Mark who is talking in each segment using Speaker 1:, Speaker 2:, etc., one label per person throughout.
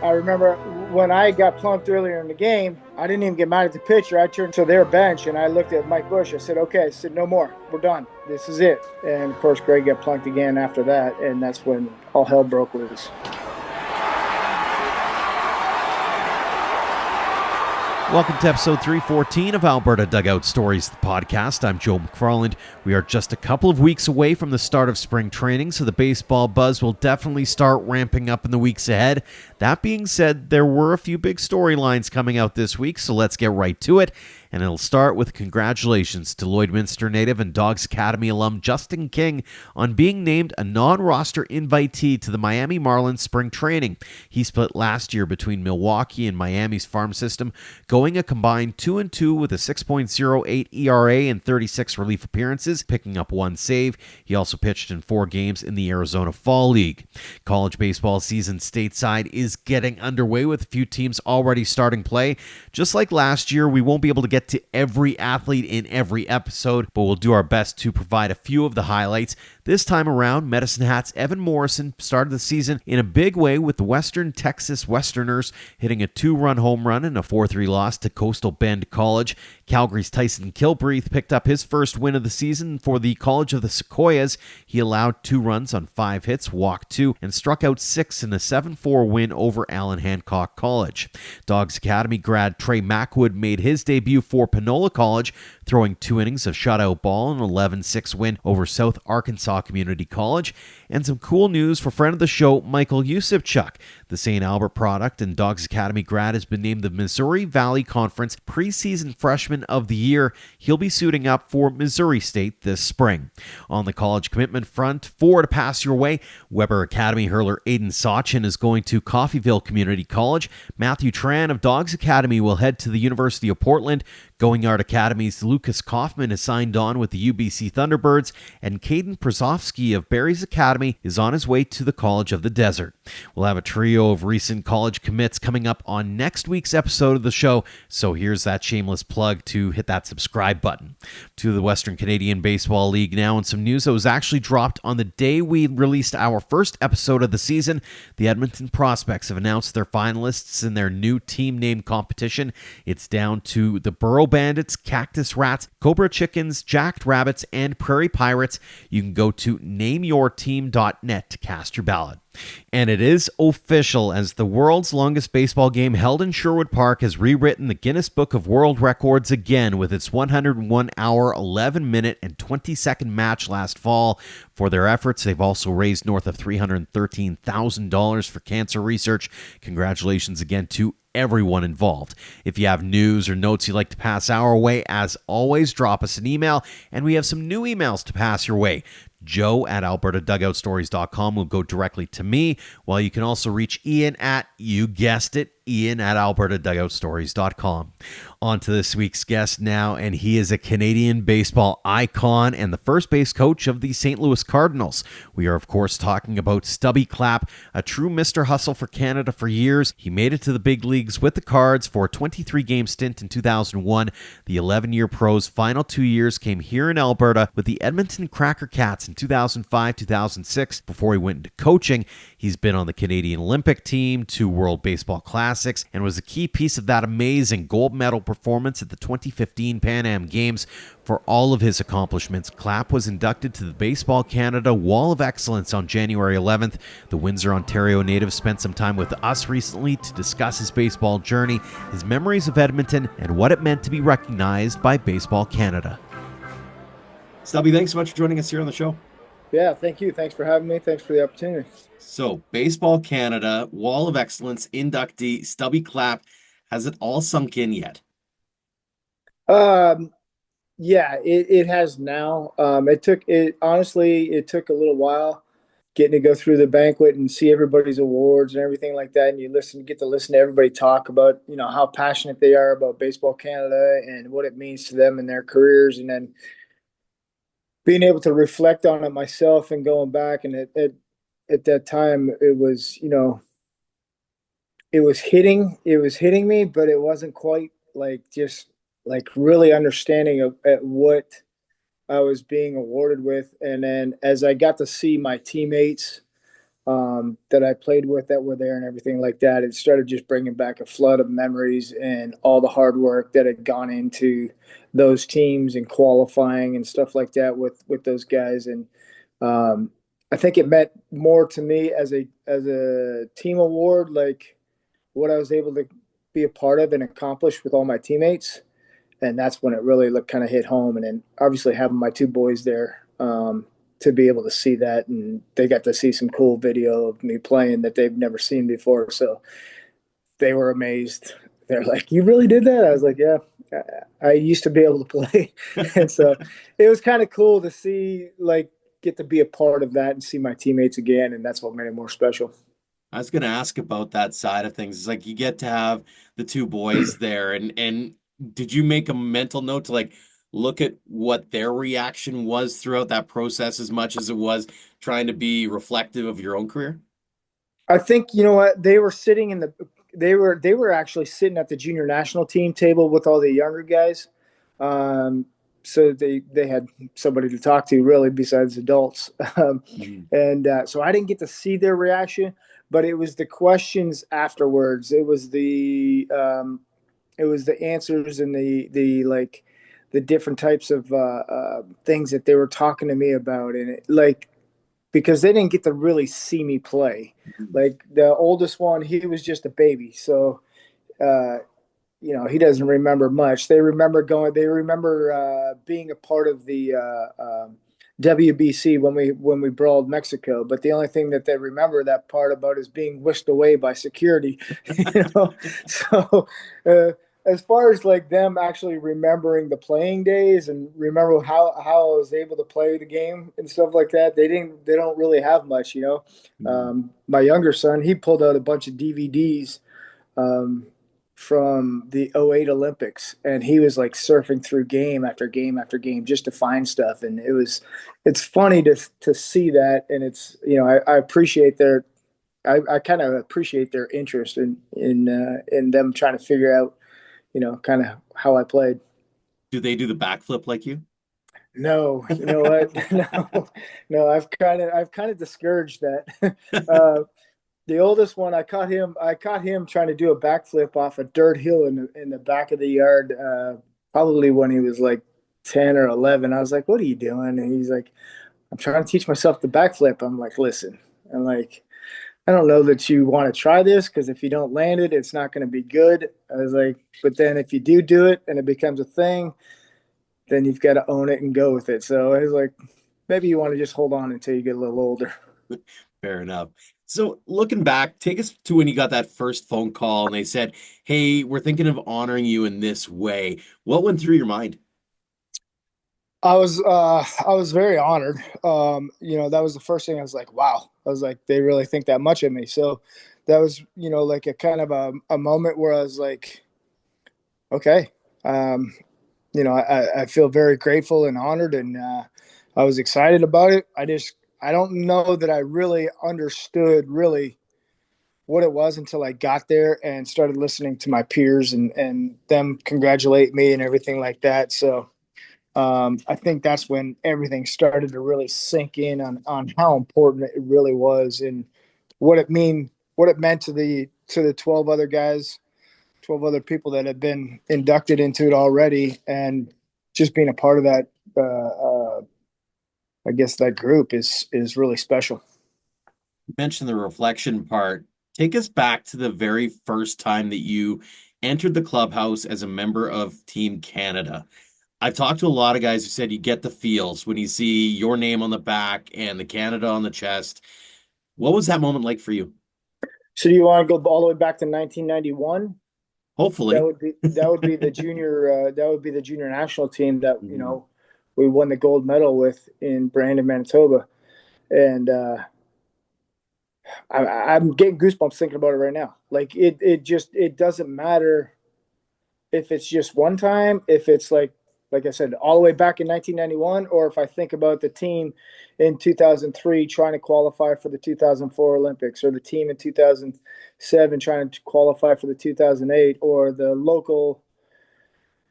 Speaker 1: I remember when I got plunked earlier in the game, I didn't even get mad at the pitcher. I turned to their bench and I looked at Mike Bush. I said, okay, I said, no more. We're done. This is it. And of course, Greg got plunked again after that. And that's when all hell broke loose.
Speaker 2: Welcome to episode 314 of Alberta Dugout Stories, the podcast. I'm Joe McFarland. We are just a couple of weeks away from the start of spring training, so the baseball buzz will definitely start ramping up in the weeks ahead. That being said, there were a few big storylines coming out this week, so let's get right to it. And it'll start with congratulations to Lloydminster native and Dogs Academy alum Justin King on being named a non-roster invitee to the Miami Marlins spring training. He split last year between Milwaukee and Miami's farm system, going a combined 2-2 with a 6.08 ERA and 36 relief appearances, picking up one save. He also pitched in 4 games in the Arizona Fall League. College baseball season stateside is getting underway with a few teams already starting play. Just like last year, we won't be able to get to every athlete in every episode, but we'll do our best to provide a few of the highlights. This time around, Medicine Hat's Evan Morrison started the season in a big way with the Western Texas Westerners hitting a 2-run home run and a 4-3 loss to Coastal Bend College. Calgary's Tyson Kilbreath picked up his first win of the season for the College of the Sequoias. He allowed 2 runs on 5 hits, walked 2, and struck out 6 in a 7-4 win over Allen Hancock College. Dogs Academy grad Trey Mackwood made his debut for Panola College, throwing 2 innings of shutout ball and an 11-6 win over South Arkansas Community College. And some cool news for friend of the show, Michael Yusupchuk. The St. Albert product and Dogs Academy grad has been named the Missouri Valley Conference Preseason Freshman of the Year. He'll be suiting up for Missouri State this spring. On the college commitment front, 4 to pass your way, Weber Academy hurler Aiden Sachin is going to Coffeyville Community College. Matthew Tran of Dogs Academy will head to the University of Portland. Going Yard Academy's Lucas Kaufman has signed on with the UBC Thunderbirds, and Caden Przofsky of Barry's Academy is on his way to the College of the Desert. We'll have a trio of recent college commits coming up on next week's episode of the show, so here's that shameless plug to hit that subscribe button. To the Western Canadian Baseball League now, and some news that was actually dropped on the day we released our first episode of the season. The Edmonton Prospects have announced their finalists in their new team name competition. It's down to the Burrow Bandits, Cactus Rats, Cobra Chickens, Jacked Rabbits, and Prairie Pirates. You can go to nameyourteam.net to cast your ballot. And it is official, as the world's longest baseball game held in Sherwood Park has rewritten the Guinness Book of World Records again with its 101-hour, 11-minute, and 20-second match last fall. For their efforts, they've also raised north of $313,000 for cancer research. Congratulations again to everyone involved. If you have news or notes you'd like to pass our way, as always, drop us an email, and we have some new emails to pass your way. Joe at albertadugoutstories.com will go directly to me, while you can also reach Ian at, you guessed it, Ian at albertadugoutstories.com. On to this week's guest now, and he is a Canadian baseball icon and the first base coach of the St. Louis Cardinals. We are, of course, talking about Stubby Clapp, a true Mr. Hustle for Canada for years. He made it to the big leagues with the Cards for a 23-game stint in 2001. The 11-year pro's final 2 years came here in Alberta with the Edmonton Cracker Cats in 2005-2006. Before he went into coaching, he's been on the Canadian Olympic team, 2 World Baseball Classics, and was a key piece of that amazing gold medal performance at the 2015 Pan Am Games. For all of his accomplishments, Clapp was inducted to the Baseball Canada Wall of Excellence on January 11th. The Windsor, Ontario native spent some time with us recently to discuss his baseball journey, his memories of Edmonton, and what it meant to be recognized by Baseball Canada. Stubby, thanks so much for joining us here on the show.
Speaker 1: Yeah, thank you. Thanks for having me. Thanks for the opportunity.
Speaker 2: So, Baseball Canada Wall of Excellence inductee Stubby Clapp, has it all sunk in yet?
Speaker 1: Yeah, it has now. It took a little while getting to go through the banquet and see everybody's awards and everything like that. And get to listen to everybody talk about, how passionate they are about Baseball Canada and what it means to them in their careers. And then being able to reflect on it myself and going back, and at that time it was, it was hitting me, but it wasn't quite like really understanding at what I was being awarded with. And then as I got to see my teammates that I played with that were there and everything like that. It started just bringing back a flood of memories and all the hard work that had gone into those teams and qualifying and stuff like that with those guys. And um, I think it meant more to me as a team award, like what I was able to be a part of and accomplish with all my teammates. And that's when it really looked kind of hit home. And then obviously having my two boys there, to be able to see that, and they got to see some cool video of me playing that they've never seen before. So they were amazed. They're like, "You really did that?" I was like, "Yeah, I used to be able to play," and so it was kind of cool to see, like, get to be a part of that and see my teammates again, and that's what made it more special.
Speaker 2: I was gonna ask about that side of things. It's like you get to have the two boys there, and did you make a mental note to like look at what their reaction was throughout that process as much as it was trying to be reflective of your own career?
Speaker 1: I think you know what they were sitting in the they were actually sitting at the junior national team table with all the younger guys. Um, so they had somebody to talk to really besides adults,
Speaker 2: Mhm.
Speaker 1: and so I didn't get to see their reaction, but it was the questions afterwards. It was the answers and the like the different types of things that they were talking to me about, and like because they didn't get to really see me play. Like the oldest one, he was just a baby, so uh, he doesn't remember much. They remember going. They remember being a part of the WBC when we brawled Mexico. But the only thing that they remember that part about is being whisked away by security. you know, so uh, as far as like them actually remembering the playing days and remember how I was able to play the game and stuff like that, they don't really have much.
Speaker 2: Mhm.
Speaker 1: My younger son, he pulled out a bunch of DVDs um, from the '08 Olympics, and he was like surfing through game after game after game just to find stuff. And it's funny to see that, and it's I appreciate I kind of appreciate their interest in them trying to figure out kind of how I played.
Speaker 2: Do they do the backflip like you?
Speaker 1: No, you know what? No, no, I've kind of discouraged that. uh, The oldest one, I caught him trying to do a backflip off a dirt hill in the back of the yard, probably when he was like 10 or 11. I was like, "What are you doing?" And he's like, "I'm trying to teach myself the backflip." I'm like, "Listen, I'm like, I don't know that you want to try this because if you don't land it, it's not going to be good." I was like, "But then if you do it and it becomes a thing, then you've got to own it and go with it." So I was like, maybe you want to just hold on until you get a little older.
Speaker 2: Fair enough. So looking back, take us to when you got that first phone call and they said, "Hey, we're thinking of honoring you in this way." What went through your mind?
Speaker 1: I was very honored. That was the first thing I was like, wow. I was like, they really think that much of me. So that was, like a kind of a moment where I was like, okay. Um, I feel very grateful and honored, and I was excited about it. I don't know that I really understood really what it was until I got there and started listening to my peers and them congratulate me and everything like that. So I think that's when everything started to really sink in on how important it really was and what it meant to the 12 other guys, 12 other people that had been inducted into it already, and just being a part of that. I guess that group is really special.
Speaker 2: You mentioned the reflection part. Take us back to the very first time that you entered the clubhouse as a member of Team Canada. I've talked to a lot of guys who said you get the feels when you see your name on the back and the Canada on the chest. What was that moment like for you?
Speaker 1: So, do you want to go all the way back to 1991?
Speaker 2: Hopefully.
Speaker 1: That would be the junior that would be the junior national team that
Speaker 2: Mhm.
Speaker 1: we won the gold medal with in Brandon, Manitoba, and I'm getting goosebumps thinking about it right now. Like it doesn't matter if it's just one time, if it's like I said, all the way back in 1991, or if I think about the team in 2003 trying to qualify for the 2004 Olympics, or the team in 2007 trying to qualify for the 2008, or the local,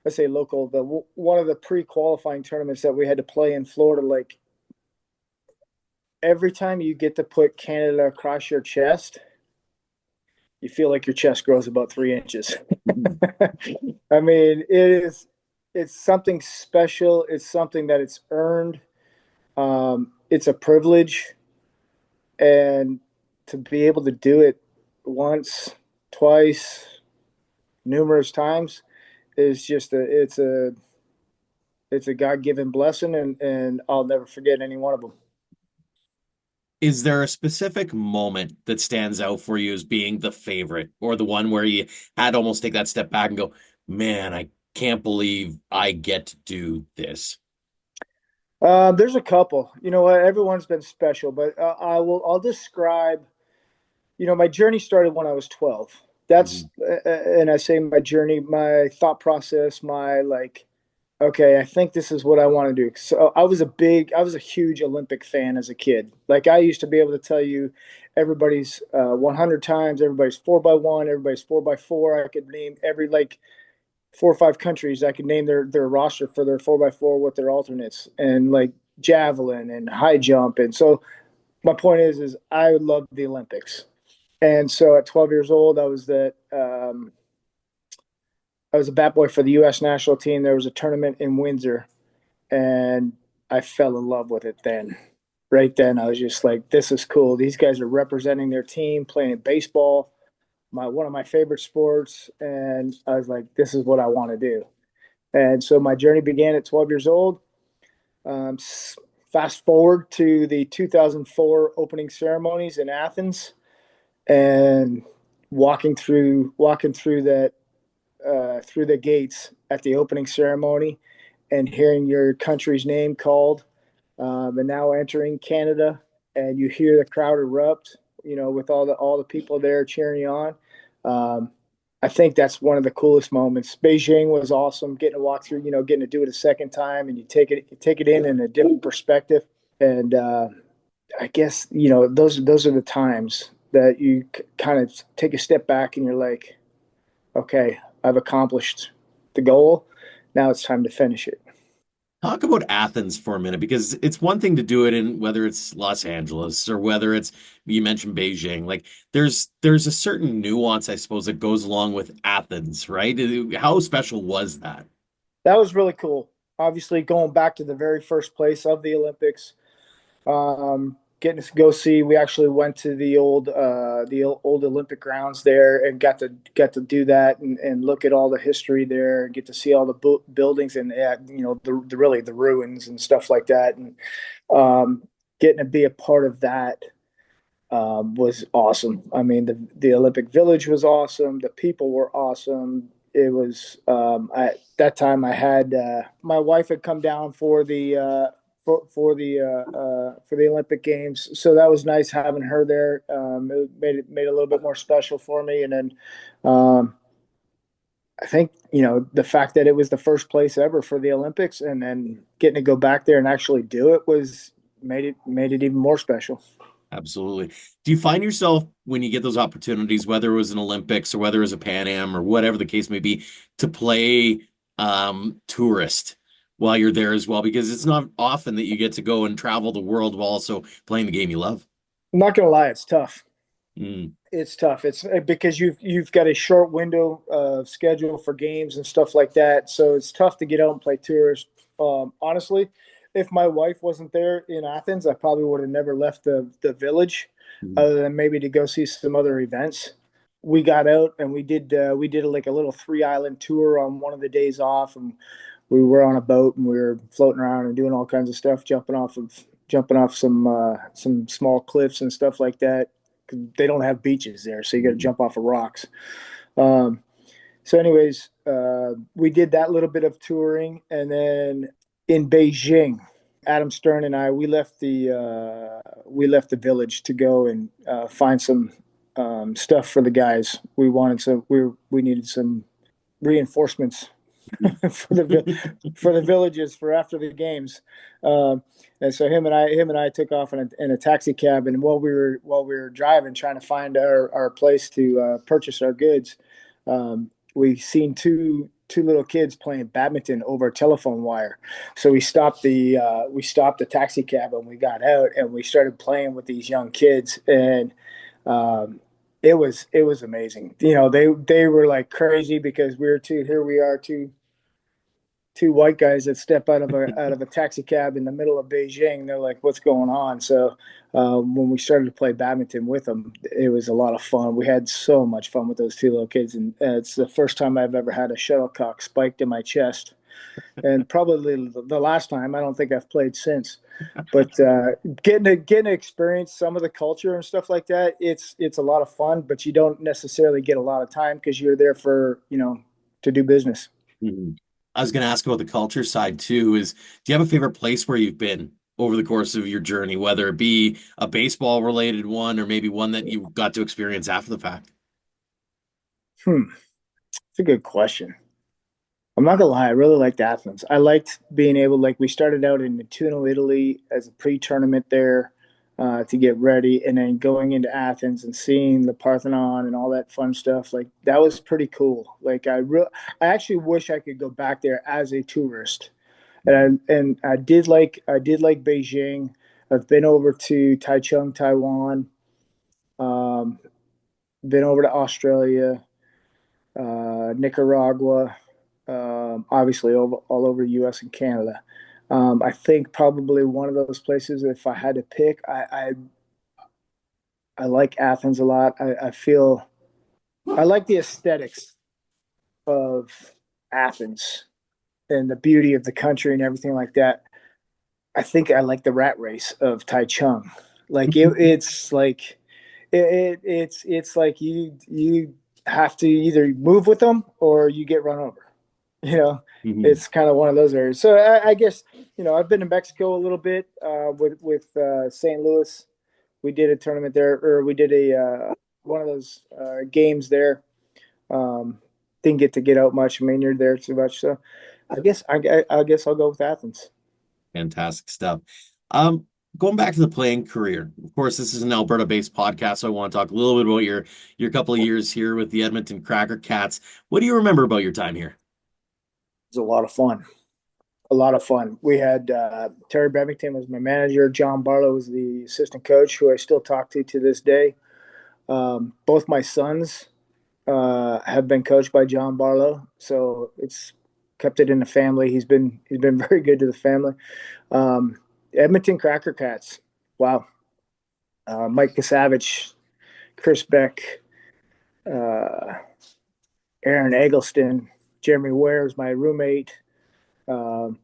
Speaker 1: let's say local, one of the pre-qualifying tournaments that we had to play in Florida, like every time you get to put Canada across your chest, you feel like your chest grows about 3 inches.
Speaker 2: Mhm.
Speaker 1: I mean, it's something special. It's something that it's earned. It's a privilege, and to be able to do it once, twice, numerous times is just it's a God given blessing, and I'll never forget any one of them.
Speaker 2: Is there a specific moment that stands out for you as being the favorite or the one where you had to almost take that step back and go, man, I can't believe I get to do this?
Speaker 1: There's a couple. You know what? Everyone's been special, but I'll describe. You know, my journey started when I was 12.
Speaker 2: Mhm.
Speaker 1: And I say my journey, my thought process, my like, okay, I think this is what I want to do. So I was a huge Olympic fan as a kid. Like I used to be able to tell you everybody's 100 times, everybody's 4x1, everybody's 4x4. I could name every like 4 or 5 countries. I could name their roster for their 4x4 with their alternates and like javelin and high jump. And so my point is I love the Olympics. And so at 12 years old, I was a bat boy for the U.S. national team. There was a tournament in Windsor, and I fell in love with it then. Right then, I was just like, "This is cool. These guys are representing their team, playing baseball, my one of my favorite sports." And I was like, "This is what I want to do." And so my journey began at 12 years old. Um, Fast forward to the 2004 opening ceremonies in Athens, and walking through that through the gates at the opening ceremony and hearing your country's name called, and now entering Canada, and you hear the crowd erupt, you know, with all the people there cheering you on. Um, I think that's one of the coolest moments. Beijing was awesome, getting to walk through, you know, getting to do it a second time, and you take it in a different perspective. And I guess you know those are the times that you kind of take a step back and you're like, okay, I've accomplished the goal. Now it's time to finish it.
Speaker 2: Talk about Athens for a minute because it's one thing to do it in whether it's Los Angeles or whether it's you mentioned Beijing. Like there's a certain nuance, I suppose, that goes along with Athens, right? How special was that?
Speaker 1: That was really cool. Obviously, going back to the very first place of the Olympics, getting to go see. We actually went to the old Olympic grounds there and got to do that and look at all the history there and get to see all the buildings and you know the really the ruins and stuff like that and getting to be a part of that was awesome. I mean, the Olympic Village was awesome. The people were awesome. It was at that time I had my wife had come down for the for the Olympic Games, so that was nice having her there. It made it a little bit more special for me. And then I think you know the fact that it was the first place ever for the Olympics, and then getting to go back there and actually do it was made it even more special.
Speaker 2: Absolutely. Do you find yourself when you get those opportunities, whether it was an Olympics or whether it was a Pan Am or whatever the case may be, to play tourist while you're there as well? Because it's not often that you get to go and travel the world while also playing the game you love.
Speaker 1: I'm not gonna lie, it's tough.
Speaker 2: Mm.
Speaker 1: It's tough. It's because you've got a short window of schedule for games and stuff like that, so it's tough to get out and play tourist. Honestly, if my wife wasn't there in Athens, I probably would have never left the village,
Speaker 2: Mm.
Speaker 1: other than maybe to go see some other events. We got out and we did like a little 3 island tour on one of the days off, and we were on a boat and we were floating around and doing all kinds of stuff, jumping off some small cliffs and stuff like that. They don't have beaches there, so you got to
Speaker 2: Mm.
Speaker 1: jump off of rocks. Um, so, anyways, we did that little bit of touring, and then in Beijing, Adam Stern and I we left the village to go and find some stuff for the guys. We needed some reinforcements for for the villages for after the games. Um, and so him and I took off in a taxi cab, and while we were driving, trying to find our place to purchase our goods, we seen two little kids playing badminton over a telephone wire. So we stopped the taxi cab and we got out and we started playing with these young kids, and um, it was amazing. You know, they were like crazy because we were two here we are two white guys that step out of a taxi cab in the middle of Beijing. They're like, "What's going on?" So when we started to play badminton with them, it was a lot of fun. We had so much fun with those two little kids, and it's the first time I've ever had a shuttlecock spiked in my chest, and probably the last time. I don't think I've played since. But getting to experience some of the culture and stuff like that, it's a lot of fun. But you don't necessarily get a lot of time because you're there for to do business.
Speaker 3: Mhm. I was going to ask about the culture side too. Do you have a favorite place where you've been over the course of your journey, whether it be a baseball related one or maybe one that you got to experience after the fact?
Speaker 1: Hmm, it's a good question. I'm not gonna lie, I really liked Athens. I liked being able, like, we started out in Nettuno, Italy, as a pre-tournament there to get ready, and then going into Athens and seeing the Parthenon and all that fun stuff. Like that was pretty cool. I actually wish I could go back there as a tourist. And I did like Beijing. I've been over to Taichung, Taiwan. Um, been over to Australia, Nicaragua, obviously all over the U.S. and Canada. I think probably one of those places, if I had to pick, I like Athens a lot. I feel I like the aesthetics of Athens and the beauty of the country and everything like that. I think I like the rat race of Taichung. Like it's like it's like you have to either move with them or you get run over. You know,
Speaker 3: Mhm.
Speaker 1: it's kind of one of those areas. So I guess I've been to Mexico a little bit with St. Louis. We did a tournament there, or we did a one of those games there. Um, didn't get to get out much. I mean, you're there too much, so I guess I'll go with Athens.
Speaker 3: Fantastic stuff. Um, Going back to the playing career, of course, this is an Alberta-based podcast, so I want to talk a little bit about your couple of years here with the Edmonton Cracker Cats. What do you remember about your time here?
Speaker 1: It was a lot of fun. A lot of fun. We had Terry Bevington was my manager. John Barlow was the assistant coach, who I still talk to this day. Both my sons have been coached by John Barlow, so it's kept it in the family. He's been very good to the family. Um, Edmonton Cracker Cats. Wow. Mike Kasavich, Chris Beck, uh, Aaron Eggleston, Jeremy Ware is my roommate. Um,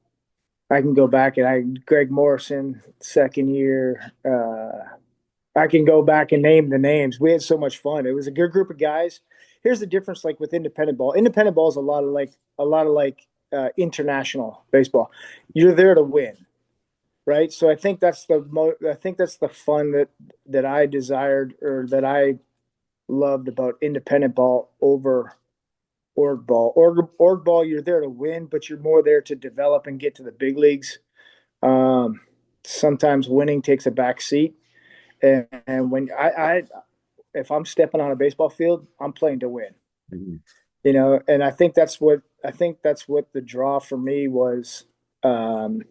Speaker 1: I can go back and Greg Morrison, second year. I can go back and name the names. We had so much fun. It was a good group of guys. Here's the difference, like with independent ball. Independent ball is a lot of international baseball. You're there to win, right? So I think that's the fun that I desired or that I loved about independent ball over org ball. Org ball, you're there to win, but you're more there to develop and get to the big leagues. Um, Sometimes winning takes a back seat, and when I if I'm stepping on a baseball field, I'm playing to win.
Speaker 3: Mhm.
Speaker 1: And I think that's what the draw for me was um,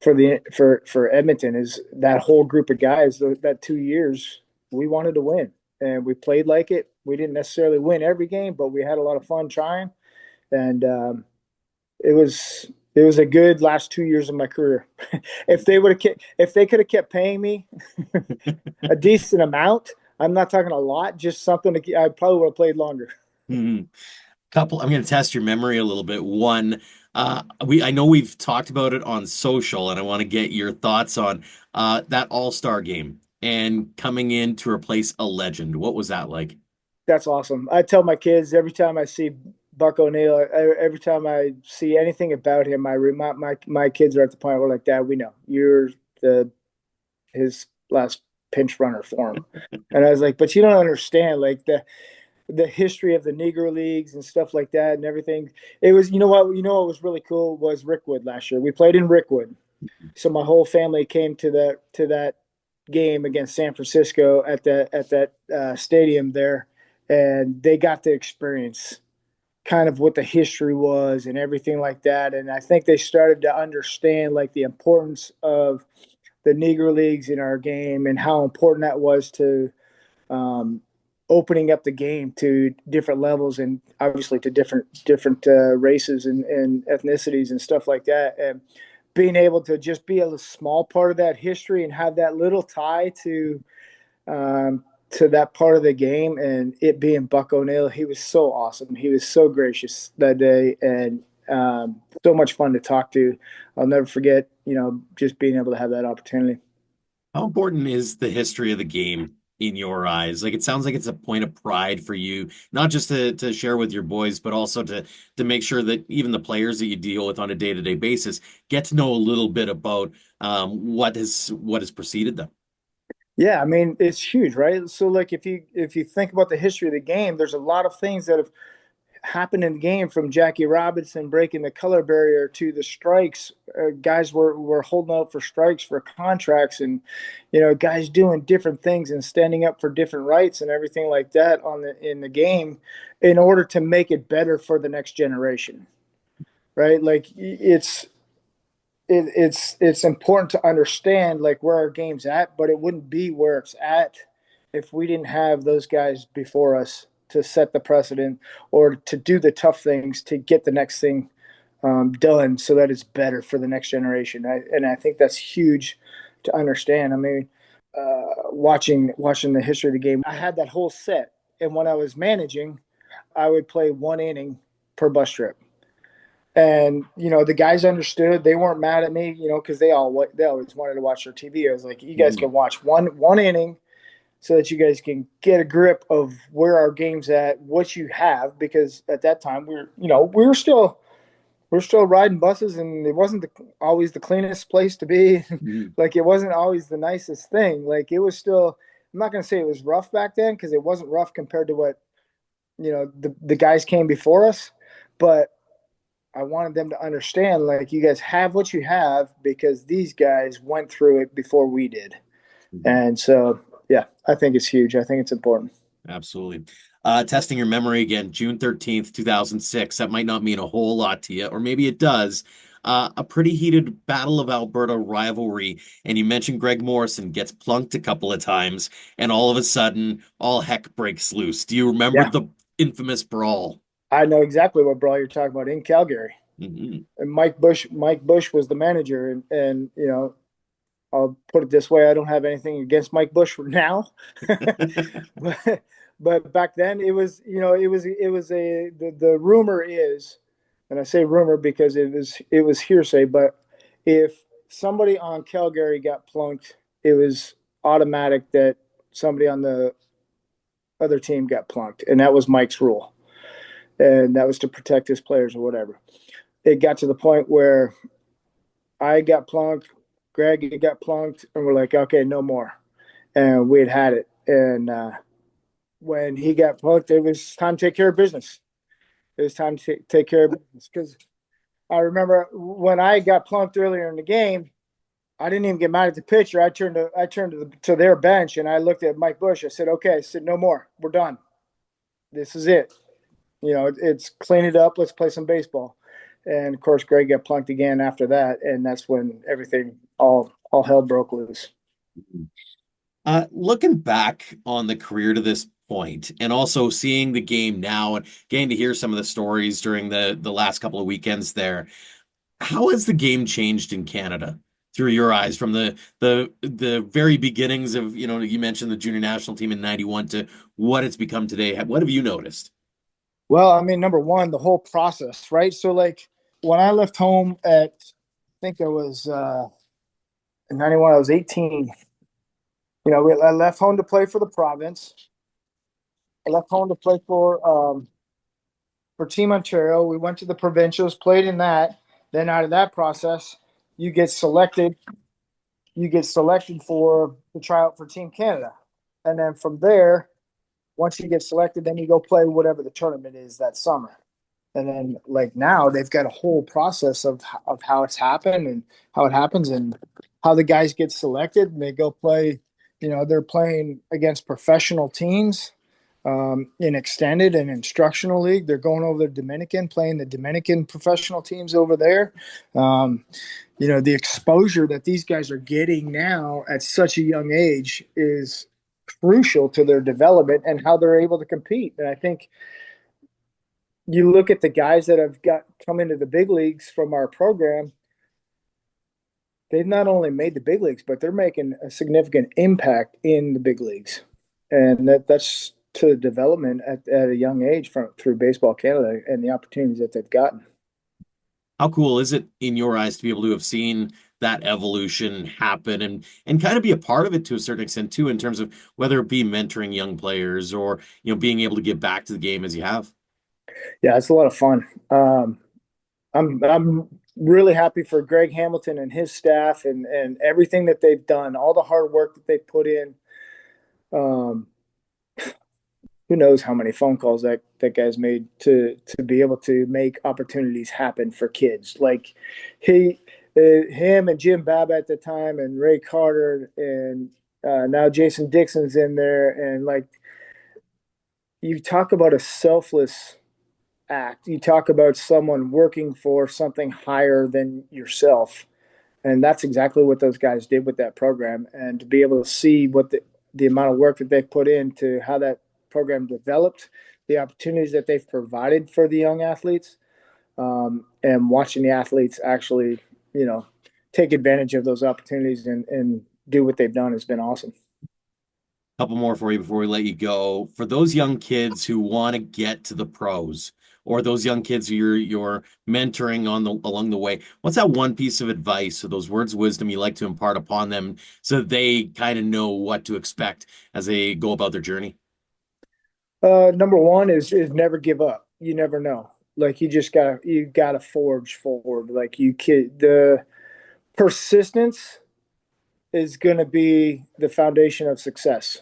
Speaker 1: for Edmonton is that whole group of guys. That 2 years we wanted to win, and we played like it. We didn't necessarily win every game, but we had a lot of fun trying, and it was a good last 2 years of my career. If they could have kept paying me a decent amount, I'm not talking a lot, just something I probably would have played longer.
Speaker 3: Mhm. I'm going to test your memory a little bit. One, I know we've talked about it on social, and I want to get your thoughts on that All-Star game and coming in to replace a legend. What was that like?
Speaker 1: That's awesome. I tell my kids every time I see Buck O'Neill, every time I see anything about him, my kids are at the point where like, Dad, we know you're the his last pinch runner for him. And I was like, but you don't understand, like the history of the Negro leagues and stuff like that and everything. It was, what was really cool was Rickwood last year. We played in Rickwood, so my whole family came to that game against San Francisco at that stadium there, and they got to experience kind of what the history was and everything like that. And I think they started to understand like the importance of the Negro Leagues in our game and how important that was to um, opening up the game to different levels and obviously to different races and ethnicities and stuff like that. And being able to just be a small part of that history and have that little tie to that part of the game, and it being Buck O'Neill, he was so awesome. He was so gracious that day, and so much fun to talk to. I'll never forget, just being able to have that opportunity.
Speaker 3: How important is the history of the game in your eyes? Like it sounds like it's a point of pride for you, not just to share with your boys, but also to make sure that even the players that you deal with on a day-to-day basis get to know a little bit about what has preceded them.
Speaker 1: Yeah, I mean it's huge, right? So like if you think about the history of the game, there's a lot of things that have happened in the game from Jackie Robinson breaking the color barrier to the strikes. Guys were holding out for strikes for contracts, and guys doing different things and standing up for different rights and everything like that in the game in order to make it better for the next generation. Right? Like it's important to understand like where our game's at, but it wouldn't be where it's at if we didn't have those guys before us to set the precedent or to do the tough things to get the next thing done so that it's better for the next generation. And I think that's huge to understand. I mean, watching the history of the game, I had that whole set, and when I was managing, I would play one inning per bus trip. And the guys understood. They weren't mad at me, because they always wanted to watch their TV. I was like, you guys
Speaker 3: Mhm.
Speaker 1: can watch one inning, so that you guys can get a grip of where our game's at, what you have, because at that time we were still riding buses, and it wasn't always the cleanest place to be.
Speaker 3: Mhm.
Speaker 1: Like it wasn't always the nicest thing. Like it was still. I'm not going to say it was rough back then because it wasn't rough compared to what the guys came before us, but I wanted them to understand, like, you guys have what you have because these guys went through it before we did.
Speaker 3: Mhm.
Speaker 1: And so, yeah, I think it's huge. I think it's important.
Speaker 3: Absolutely. Testing your memory again, June 13th, 2006. That might not mean a whole lot to you, or maybe it does. A pretty heated Battle of Alberta rivalry, and you mentioned Greg Morrison gets plunked a couple of times, and all of a sudden, all heck breaks loose. Do you remember
Speaker 1: Yeah,
Speaker 3: the infamous brawl?
Speaker 1: I know exactly what brawl you're talking about in Calgary.
Speaker 3: Mhm.
Speaker 1: And Mike Bush was the manager, and I'll put it this way: I don't have anything against Mike Bush now, but back then it was the rumor is, and I say rumor because it was hearsay, but if somebody on Calgary got plunked, it was automatic that somebody on the other team got plunked, and that was Mike's rule, and that was to protect his players or whatever. It got to the point where I got plunked, Greg got plunked, and we're like, okay, no more. And we had it. And when he got plunked, it was time to take care of business. It was time to take care of business because I remember when I got plunked earlier in the game, I didn't even get mad at the pitcher. I turned to their bench and I looked at Mike Bush. I said, "Okay," I said, "No more. We're done. This is it. It's clean it up. Let's play some baseball." And of course, Greg got plunked again after that, and that's when everything all hell broke loose.
Speaker 3: Looking back on the career to this point, and also seeing the game now, and getting to hear some of the stories during the last couple of weekends there. How has the game changed in Canada through your eyes from the very beginnings of, you mentioned the junior national team in 91 to what it's become today? What have you noticed?
Speaker 1: Well, I mean, number one, the whole process, right? So, like, when I left home I think I was in '91, I was 18. I left home to play for the province. I left home to play for Team Ontario. We went to the provincials, played in that. Then out of that process, you get selected. You get selected for the tryout for Team Canada, and then from there, once you get selected, then you go play whatever the tournament is that summer. And then like now they've got a whole process of how it's happened and how it happens and how the guys get selected and they go play. They're playing against professional teams. in extended and instructional league. They're going over the Dominican, playing the Dominican professional teams over there. The exposure that these guys are getting now at such a young age is crucial to their development and how they're able to compete. And I think you look at the guys that have come into the big leagues from our program, they've not only made the big leagues, but they're making a significant impact in the big leagues. And that's to development at a young age through Baseball Canada and the opportunities that they've gotten.
Speaker 3: How cool is it in your eyes to be able to have seen that evolution happen and kind of be a part of it to a certain extent too, in terms of whether it be mentoring young players or being able to give back to the game as you have?
Speaker 1: Yeah, it's a lot of fun. I'm really happy for Greg Hamilton and his staff and everything that they've done, all the hard work that they've put in. Um, who knows how many phone calls that guy's made to be able to make opportunities happen for kids. Like him and Jim Baba at the time, and Ray Carter, and now Jason Dixon's in there. And like, you talk about a selfless act. You talk about someone working for something higher than yourself. And that's exactly what those guys did with that program. And to be able to see what the amount of work that they put into how that program developed, the opportunities that they've provided for the young athletes, and watching the athletes actually, take advantage of those opportunities and do what they've done has been awesome.
Speaker 3: Couple more for you before we let you go. For those young kids who want to get to the pros, or those young kids who you're mentoring along the way, what's that one piece of advice or those words of wisdom you like to impart upon them so that they kind of know what to expect as they go about their journey?
Speaker 1: Number one is never give up. You never know. Like, you gotta forge forward. Like, the persistence is going to be the foundation of success.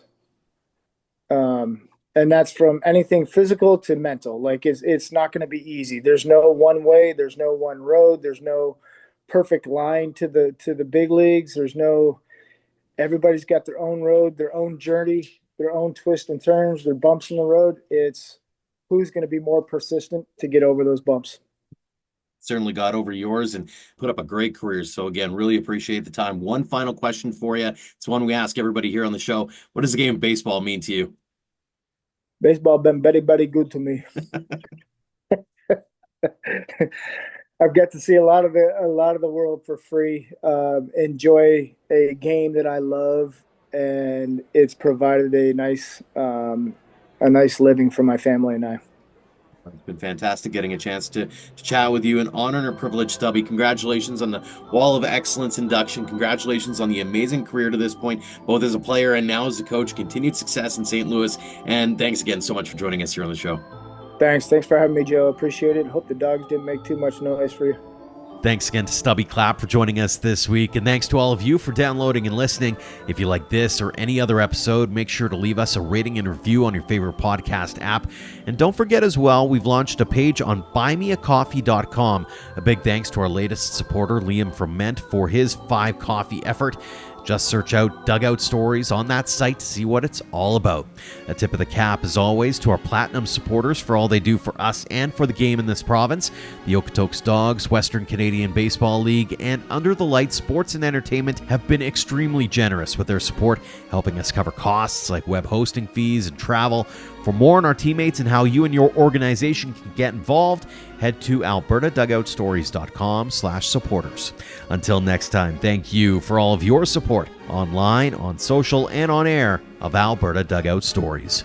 Speaker 1: And that's from anything physical to mental. Like, it's not going to be easy. There's no one way. There's no one road. There's no perfect line to the big leagues. Everybody's got their own road, their own journey, their own twists and turns, their bumps in the road. It's who's going to be more persistent to get over those bumps.
Speaker 3: Certainly got over yours and put up a great career. So again, really appreciate the time. One final question for you. It's one we ask everybody here on the show. What does the game of baseball mean to you?
Speaker 1: Baseball been very, very good to me. I've got to see a lot of the world for free. Enjoy a game that I love, and it's provided a nice living for my family and I.
Speaker 3: It's been fantastic getting a chance to chat with you. An honor and a privilege, Stubby. Congratulations on the Wall of Excellence induction. Congratulations on the amazing career to this point, both as a player and now as a coach. Continued success in St. Louis. And thanks again so much for joining us here on the show.
Speaker 1: Thanks for having me, Joe. Appreciate it. Hope the dogs didn't make too much noise for you.
Speaker 2: Thanks again to Stubby Clapp for joining us this week, and thanks to all of you for downloading and listening. If you like this or any other episode, make sure to leave us a rating and review on your favorite podcast app. And don't forget as well, we've launched a page on buymeacoffee.com. A big thanks to our latest supporter, Liam from Ment, for his 5 coffee effort. Just search out Dugout Stories on that site to see what it's all about. A tip of the cap, as always, to our Platinum supporters for all they do for us and for the game in this province. The Okotoks Dogs, Western Canadian Baseball League, and Under the Lights Sports and Entertainment have been extremely generous with their support, helping us cover costs like web hosting fees and travel. For more on our teammates and how you and your organization can get involved, head to albertadugoutstories.com/supporters. Until next time, thank you for all of your support online, on social, and on air of Alberta Dugout Stories.